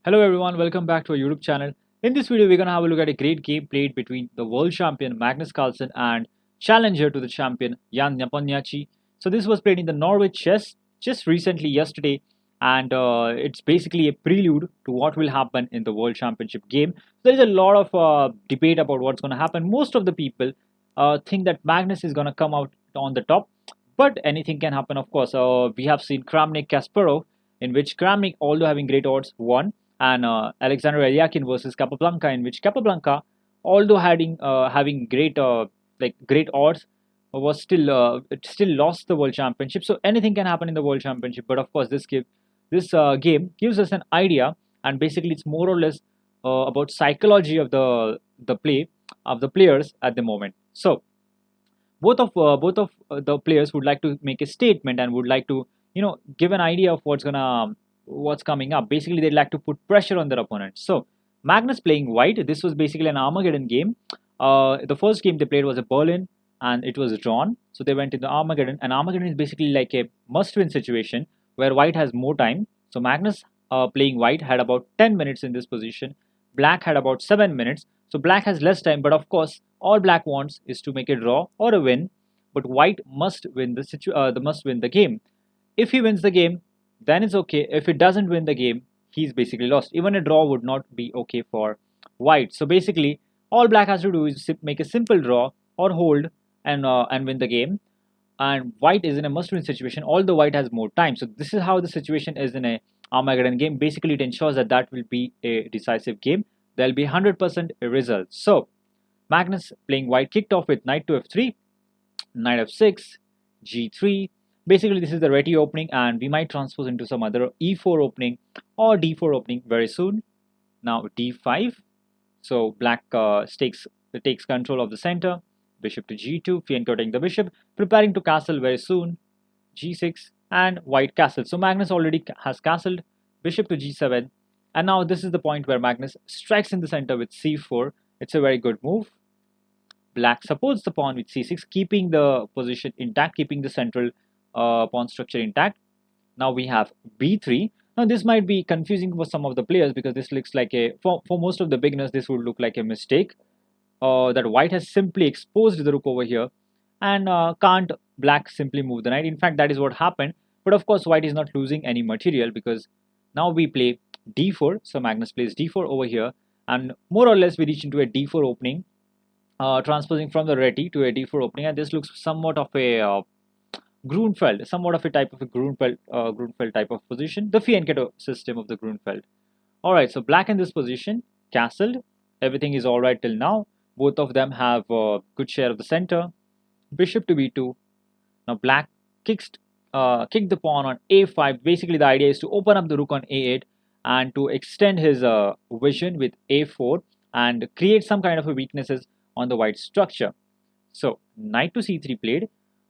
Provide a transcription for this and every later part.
Hello everyone, welcome back to our YouTube channel. In this video, we're gonna have a look at a great game played between the world champion Magnus Carlsen and challenger to the champion Jan Nepomniachtchi. So this was played in the Norway chess just recently yesterday, and it's basically a prelude to what will happen in the world championship game. There is a lot of debate about what's gonna happen. Most of the people think that Magnus is gonna come out on the top, but anything can happen. Of course, we have seen Kramnik Kasparov, in which Kramnik, although having great odds, won, and Alexander Eliakin versus Capablanca, in which Capablanca, although having great odds, was still lost the world championship. So anything can happen in the world championship. But of course, this game gives us an idea, and basically it's more or less about psychology of the play of the players at the moment. So both of the players would like to make a statement and would like to give an idea of what's coming up. Basically, they'd like to put pressure on their opponent. So Magnus playing white. This was basically an Armageddon game. The first game they played was a Berlin, and it was drawn. So they went into Armageddon, and Armageddon is basically like a must-win situation where white has more time. So Magnus, playing white, had about 10 minutes in this position. Black had about 7 minutes. So black has less time, but of course, all black wants is to make a draw or a win. But white must win must win the game. If he wins the game, then it's okay. If he doesn't win the game, he's basically lost. Even a draw would not be okay for white. So basically, all black has to do is make a simple draw or hold and win the game. And white is in a must-win situation, although white has more time. So this is how the situation is in a Armageddon game. Basically, it ensures that that will be a decisive game. There'll be 100% result. So Magnus playing white kicked off with knight to f3, knight f6, g3. Basically, this is the ready opening, and we might transpose into some other e4 opening or d4 opening very soon. Now d5. So black takes control of the center. Bishop to g2, fianchetting the bishop, preparing to castle very soon. g6 and white castle. So Magnus already has castled. Bishop to g7, and now this is the point where Magnus strikes in the center with c4. It's a very good move. Black supports the pawn with c6, keeping the position intact, keeping the central pawn structure intact. Now we have b3. Now this might be confusing for some of the players because this looks like for most of the beginners this would look like a mistake. That white has simply exposed the rook over here, and can't black simply move the knight. In fact, that is what happened. But of course, white is not losing any material because now we play d4. So Magnus plays d4 over here, and more or less we reach into a d4 opening, transposing from the ready to a d4 opening, and this looks somewhat of a Grunfeld, somewhat of a type of a Grunfeld type of position, the fianchetto system of the Grunfeld. Alright, so black in this position, castled, everything is alright till now. Both of them have a good share of the center. Bishop to b2. Now black kicked the pawn on a5. Basically, the idea is to open up the rook on a8 and to extend his vision with a4 and create some kind of a weaknesses on the white structure. So knight to c3 played.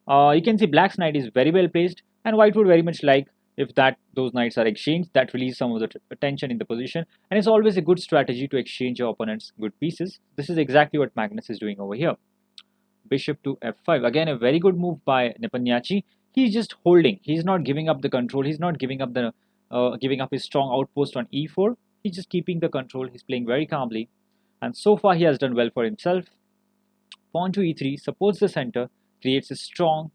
You can see black's knight is very well placed, and white would very much like if those knights are exchanged. That release some of the tension in the position, and it's always a good strategy to exchange your opponent's good pieces. This is exactly what Magnus is doing over here. Bishop to f5. Again, a very good move by Nepomniachtchi. He's just holding. He's not giving up the control. He's not giving up his strong outpost on e4. He's just keeping the control. He's playing very calmly, and so far he has done well for himself. Pawn to e3 supports the center, creates a strong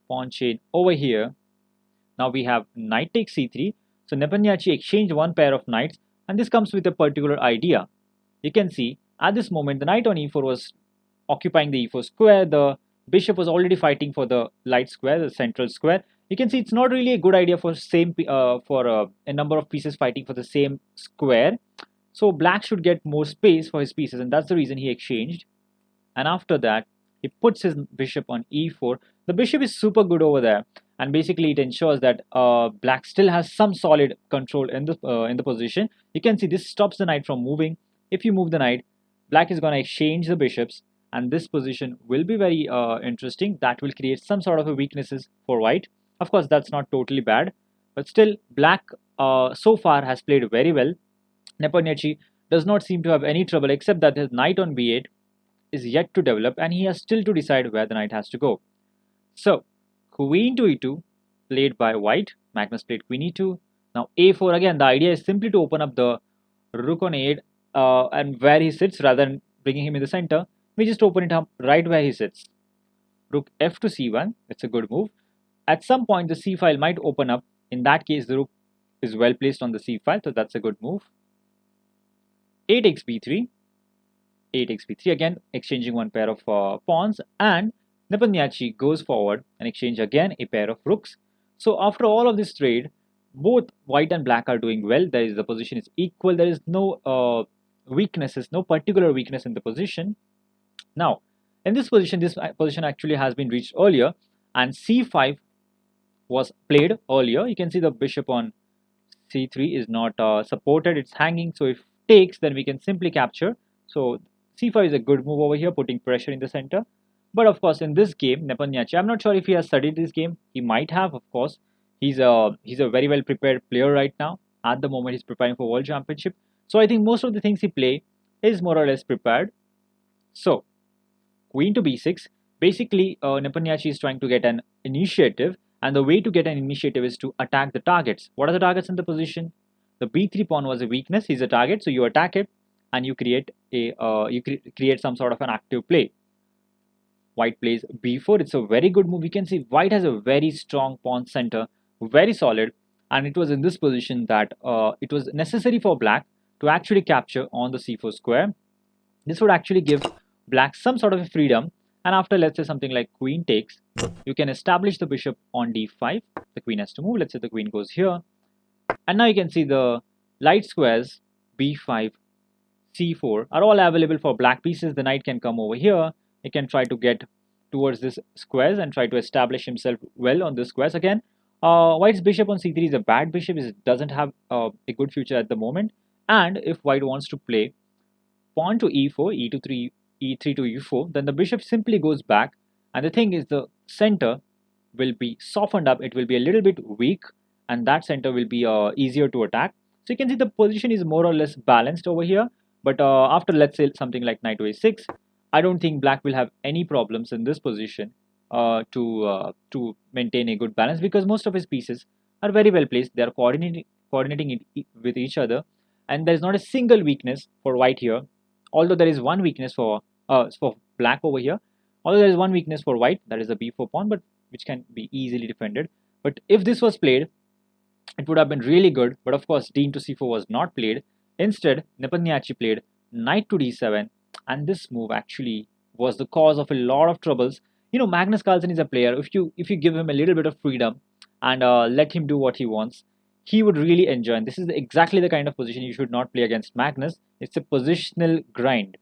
pawn chain over here. Now we have knight takes c3. So Nepomniachtchi exchanged one pair of knights, and this comes with a particular idea. You can see at this moment the knight on e4 was occupying the e4 square. The bishop was already fighting for the light square, the central square. You can see it's not really a good idea for a number of pieces fighting for the same square. So black should get more space for his pieces, and that's the reason he exchanged. And after that, he puts his bishop on e4. The bishop is super good over there, and basically it ensures that black still has some solid control in the position. You can see this stops the knight from moving. If you move the knight, black is going to exchange the bishops, and this position will be very interesting. That will create some sort of a weaknesses for white. Of course, that's not totally bad, but still black so far has played very well. Nepomniachtchi does not seem to have any trouble, except that his knight on b8 is yet to develop, and he has still to decide where the knight has to go. So queen to e2 played by white. Magnus played queen e2. Now a4. Again, the idea is simply to open up the rook on a8, and where he sits rather than bringing him in the center, we just open it up right where he sits. Rook f to c1, it's a good move. At some point, the c file might open up. In that case, the rook is well placed on the c file, so that's a good move. 8 takes b3, 8 takes b3, again exchanging one pair of pawns, and Nepomniachtchi goes forward and exchange again a pair of rooks. So after all of this trade, both white and black are doing well. The position is equal. There is no weaknesses, no particular weakness in the position. Now, in this position actually has been reached earlier, and c5 was played earlier. You can see the bishop on c3 is not supported, it's hanging. So if takes, then we can simply capture. So c5 is a good move over here, putting pressure in the center. But of course, in this game, Nepomniachtchi, I'm not sure if he has studied this game. He might have, of course. He's a very well prepared player right now. At the moment, he's preparing for World Championship. So I think most of the things he play is more or less prepared. So queen to b6. Basically, Nepomniachtchi is trying to get an initiative, and the way to get an initiative is to attack the targets. What are the targets in the position? The b3 pawn was a weakness. He's a target, so you attack it, and you create create some sort of an active play. White plays b4. It's a very good move. You can see white has a very strong pawn center, very solid, and it was in this position that it was necessary for black to actually capture on the c4 square. This would actually give black some sort of a freedom, and after, let's say, something like queen takes, you can establish the bishop on d5. The queen has to move. Let's say the queen goes here, and now you can see the light squares b5, c4 are all available for black pieces. The knight can come over here. He can try to get towards this squares and try to establish himself well on this squares. Again, white's bishop on c3 is a bad bishop. It doesn't have a good future at the moment. And if white wants to play pawn to e4, e to 3, e3 to e4, then the bishop simply goes back. And the thing is, the center will be softened up. It will be a little bit weak, and that center will be easier to attack. So you can see the position is more or less balanced over here. But after, let's say, something like knight to a6, I don't think black will have any problems in this position to maintain a good balance, because most of his pieces are very well placed. They are coordinating with each other, and there is not a single weakness for white here. Although there is one weakness for black over here. Although there is one weakness for white, that is the b4 pawn, but which can be easily defended. But if this was played, it would have been really good. But of course, d into c4 was not played. Instead, Nepomniachtchi played knight to d7, and this move actually was the cause of a lot of troubles. You know, Magnus Carlsen is a player. If you give him a little bit of freedom and let him do what he wants, he would really enjoy. And this is exactly the kind of position you should not play against Magnus. It's a positional grind.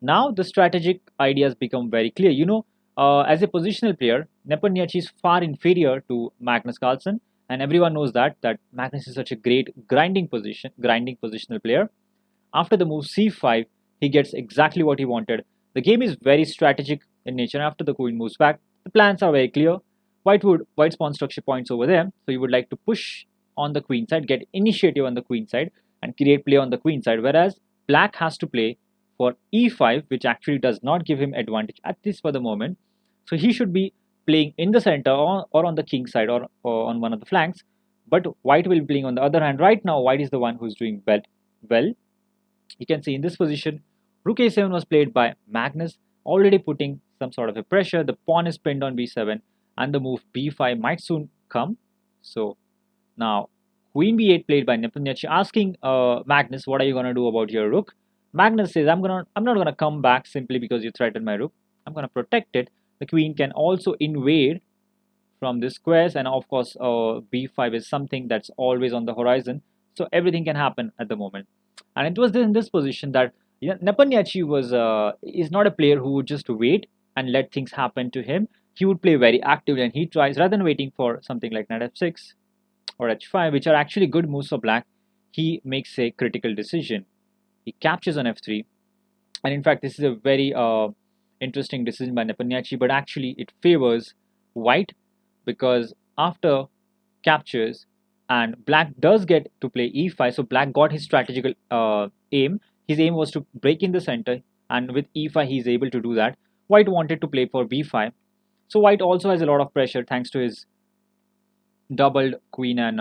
Now the strategic ideas become very clear. You know, as a positional player, Nepomniachtchi is far inferior to Magnus Carlsen, and everyone knows that Magnus is such a great grinding positional player. After the move c5, he gets exactly what he wanted. The game is very strategic in nature. After the queen moves back, the plans are very clear. White's pawn structure points over there, so you would like to push on the queen side, get initiative on the queen side, and create play on the queen side. Whereas black has to play for e5, which actually does not give him advantage at least for the moment. So he should be playing in the center or on the king side or on one of the flanks. But white will be playing on the other hand. Right now, white is the one who's doing well. You can see in this position, rook a7 was played by Magnus, already putting some sort of a pressure. The pawn is pinned on b7, and the move b5 might soon come. So now queen b8 played by Nepomniachtchi, asking Magnus, what are you going to do about your rook? Magnus says, I'm not going to come back simply because you threatened my rook. I'm going to protect it. The queen can also invade from this squares, and of course b5 is something that's always on the horizon. So everything can happen at the moment. And it was in this position that Nepomniachtchi is not a player who would just wait and let things happen to him. He would play very actively, and he tries, rather than waiting for something like knight f6 or h5, which are actually good moves for black, he makes a critical decision. He captures on f3, and in fact, this is a very interesting decision by Nepomniachtchi, but actually it favors white, because after captures and black does get to play e5, so black got his strategical aim. His aim was to break in the center, and with e5 he is able to do that. White wanted to play for b5, so white also has a lot of pressure thanks to his doubled queen and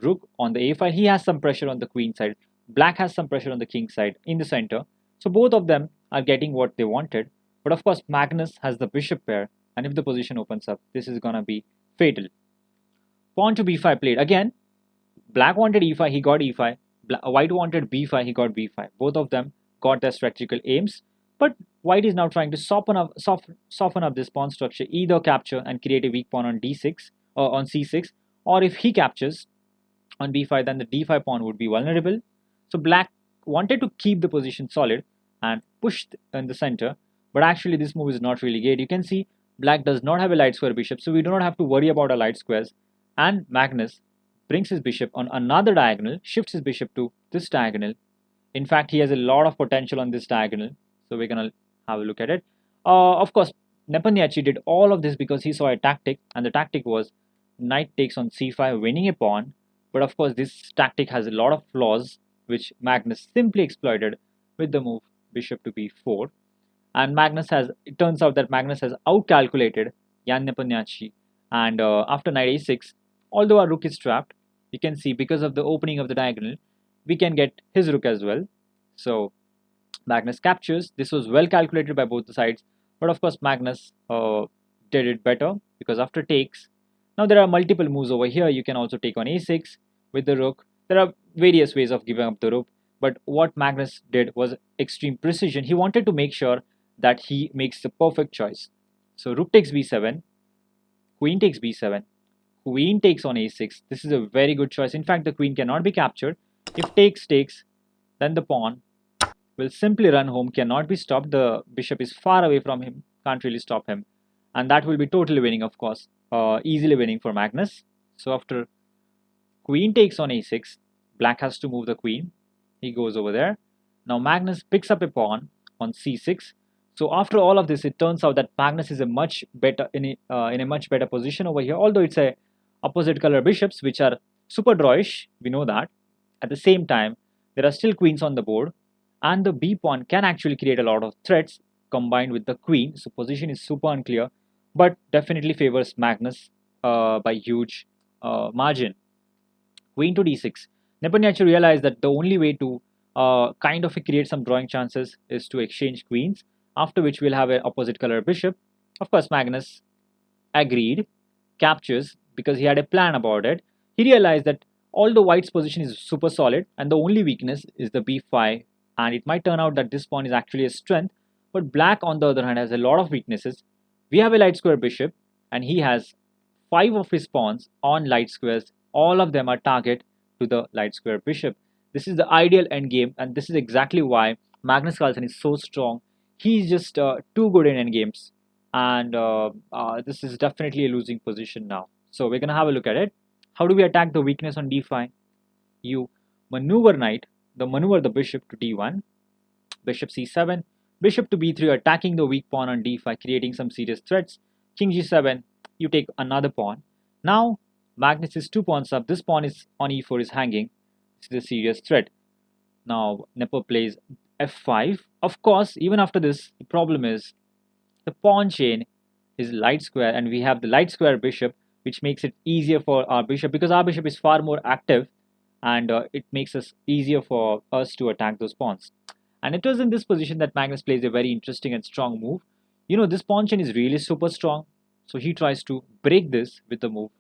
rook on the a file. He has some pressure on the queen side. Black has some pressure on the king side in the center. So both of them are getting what they wanted. But of course, Magnus has the bishop pair, and if the position opens up, this is gonna be fatal. Pawn to b5 played. Again, black wanted e5, he got e5. White wanted b5, he got b5. Both of them got their strategical aims. But white is now trying to soften up this pawn structure, either capture and create a weak pawn on d6 or on c6, or if he captures on b5, then the d5 pawn would be vulnerable. So black wanted to keep the position solid and pushed in the center, but actually this move is not really great. You can see black does not have a light square bishop, so we do not have to worry about our light squares. And Magnus brings his bishop on another diagonal, shifts his bishop to this diagonal. In fact, he has a lot of potential on this diagonal, so we're gonna have a look at it. Of course, Nepomniachtchi did all of this because he saw a tactic, and the tactic was knight takes on c5, winning a pawn. But of course, this tactic has a lot of flaws, which Magnus simply exploited with the move bishop to b4. And it turns out that Magnus has outcalculated Jan Nepomniachtchi. And after knight a6, although our rook is trapped, you can see because of the opening of the diagonal, we can get his rook as well. So Magnus captures. This was well calculated by both the sides, but of course Magnus did it better because after takes, now there are multiple moves over here. You can also take on a6 with the rook. There are various ways of giving up the rook, but what Magnus did was extreme precision. He wanted to make sure that he makes the perfect choice. So rook takes b7, queen takes b7, queen takes on a6. This is a very good choice. In fact, the queen cannot be captured. If takes, then the pawn will simply run home, cannot be stopped. The bishop is far away from him, can't really stop him. And that will be totally winning, of course, easily winning for Magnus. So after queen takes on a6, black has to move the queen. He goes over there. Now Magnus picks up a pawn on c6. So after all of this, it turns out that Magnus is a much better in a much better position over here. Although it's a opposite color bishops, which are super drawish, we know that. At the same time, there are still queens on the board, and the b pawn can actually create a lot of threats combined with the queen. So position is super unclear, but definitely favors Magnus by huge margin. Queen to d6. Nepomniachtchi realized that the only way to kind of create some drawing chances is to exchange queens, after which we'll have an opposite color bishop. Of course, Magnus agreed, captures, because he had a plan about it. He realized that although white's position is super solid and the only weakness is the b5, and it might turn out that this pawn is actually a strength, but black on the other hand has a lot of weaknesses. We have a light square bishop, and he has 5 of his pawns on light squares. All of them are target to the light square bishop. This is the ideal endgame, and this is exactly why Magnus Carlsen is so strong. He's just too good in endgames, and this is definitely a losing position now. So we're gonna have a look at it. How do we attack the weakness on d5? You maneuver the bishop to d1, bishop c7, bishop to b3, attacking the weak pawn on d5, creating some serious threats. King g7, you take another pawn. Now Magnus is 2 pawns up. This pawn is on e4 is hanging. This is a serious threat. Now Nepo plays f5. Of course, even after this, the problem is the pawn chain is light square, and we have the light square bishop, which makes it easier for our bishop because our bishop is far more active, and it makes us easier for us to attack those pawns. And it was in this position that Magnus plays a very interesting and strong move. You know, this pawn chain is really super strong, so he tries to break this with the move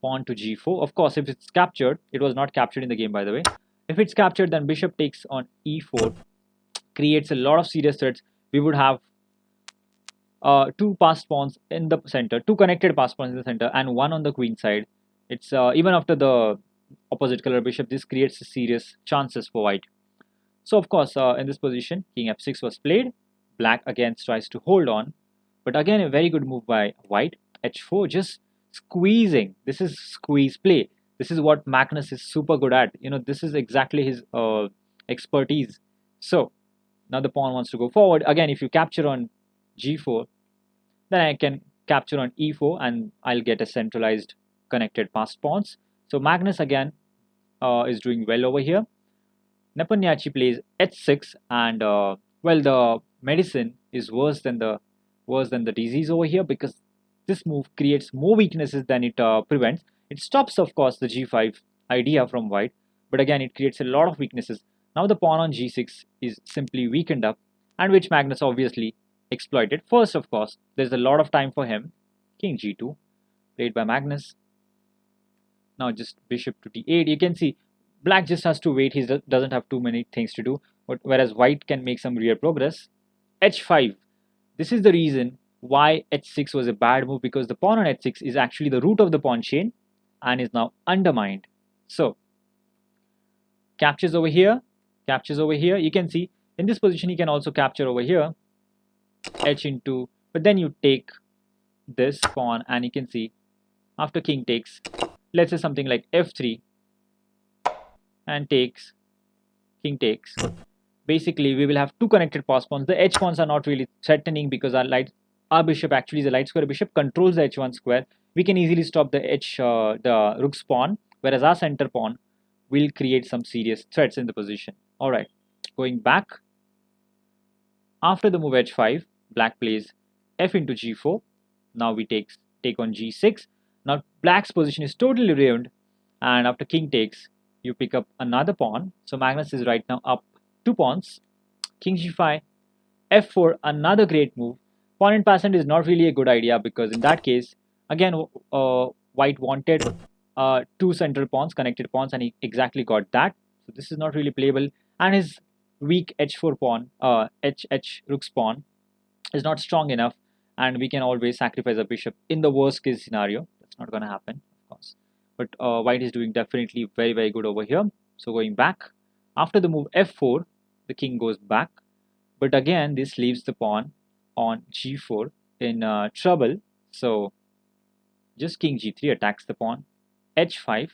pawn to g4. Of course, if it's captured, it was not captured in the game, by the way. If it's captured, then bishop takes on e4, creates a lot of serious threats. We would have 2 passed pawns in the center, 2 connected passed pawns in the center, and 1 on the queen side. It's even after the opposite color bishop, this creates serious chances for white. So of course, in this position, king f6 was played. Black again tries to hold on, but again a very good move by white. h4, just squeezing. This is squeeze play. This is what Magnus is super good at. You know, this is exactly his expertise. So now the pawn wants to go forward. Again, if you capture on g4, then I can capture on e4, and I'll get a centralized connected passed pawns. So Magnus again is doing well over here. Nepomniachtchi plays h6, and well, the medicine is worse than the disease over here, because this move creates more weaknesses than it prevents. It stops, of course, the g5 idea from white, but again it creates a lot of weaknesses. Now the pawn on g6 is simply weakened up, and which Magnus obviously exploited. First, of course, there's a lot of time for him. King g2, played by Magnus. Now just bishop to d8. You can see black just has to wait. He doesn't have too many things to do, but whereas white can make some real progress. h5. This is the reason why h6 was a bad move, because the pawn on h6 is actually the root of the pawn chain and is now undermined. So captures over here, captures over here. You can see in this position he can also capture over here, h into, but then you take this pawn, and you can see after king takes, let's say something like f3 and takes, king takes. Basically we will have two connected pass pawns. The h pawns are not really threatening because our bishop actually is a light square bishop, controls the h1 square. We can easily stop the rook's pawn, whereas our center pawn will create some serious threats in the position. All right, going back, after the move h5, black plays f into g4. Now we take on g6. Now black's position is totally ruined, and after king takes, you pick up another pawn. So Magnus is right now up 2 pawns. King g5, f4, another great move. Pawn in passant is not really a good idea, because in that case, again, white wanted 2 central pawns, connected pawns, and he exactly got that. So this is not really playable, and his weak h4 pawn, h rook's pawn, is not strong enough, and we can always sacrifice a bishop in the worst case scenario. That's not going to happen, of course. But white is doing definitely very, very good over here. So going back, after the move f4, the king goes back. But again, this leaves the pawn on g4 in trouble. So just king g3 attacks the pawn, h5.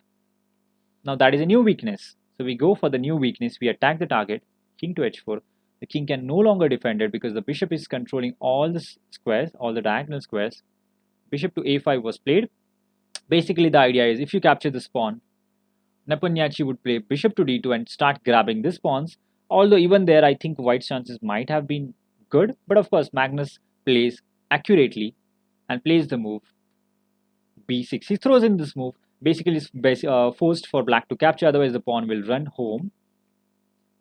Now that is a new weakness. So we go for the new weakness. We attack the target, king to h4. The king can no longer defend it because the bishop is controlling all the squares, all the diagonal squares. Bishop to a5 was played. Basically, the idea is if you capture this pawn, Nepomniachtchi would play bishop to d2 and start grabbing these pawns. Although even there, I think white's chances might have been good. But of course, Magnus plays accurately and plays the move b6. He throws in this move. Basically, it's forced for black to capture. Otherwise, the pawn will run home.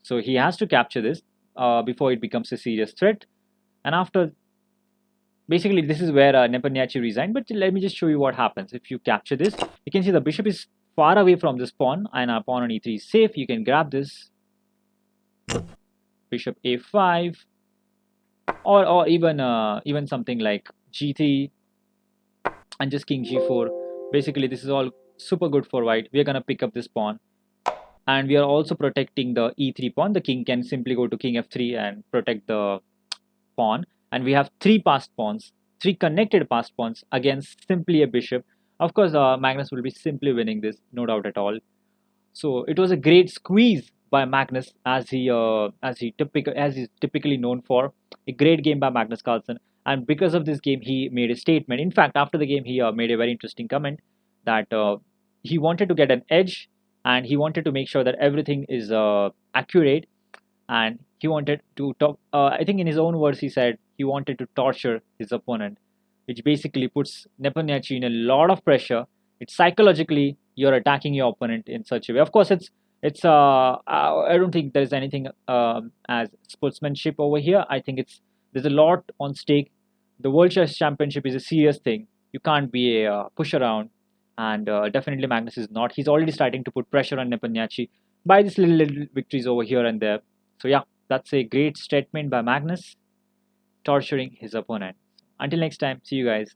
So he has to capture this before it becomes a serious threat. And after, basically, this is where Nepomniachtchi resigned. But let me just show you what happens. If you capture this, you can see the bishop is far away from this pawn, and our pawn on e3 is safe. You can grab this. Bishop a5, or even something like g3, and just king g4. Basically, this is all super good for white. We are gonna pick up this pawn, and we are also protecting the e3 pawn. The king can simply go to king f3 and protect the pawn, and we have 3 passed pawns, 3 connected passed pawns against simply a bishop. Of course, Magnus will be simply winning this, no doubt at all. So it was a great squeeze by Magnus, as is typically known for. A great game by Magnus Carlsen, and because of this game, he made a statement. In fact, after the game, he made a very interesting comment that he wanted to get an edge, and he wanted to make sure that everything is accurate, and he wanted to talk. I think in his own words, he said he wanted to torture his opponent, which basically puts Nepomniachtchi in a lot of pressure. It's psychologically you're attacking your opponent in such a way. Of course, I don't think there is anything as sportsmanship over here. I think there's a lot on stake. The World Chess Championship is a serious thing. You can't be a push around, and definitely Magnus is not. He's already starting to put pressure on Nepomniachtchi by these little victories over here and there. So yeah, that's a great statement by Magnus, torturing his opponent. Until next time, see you guys.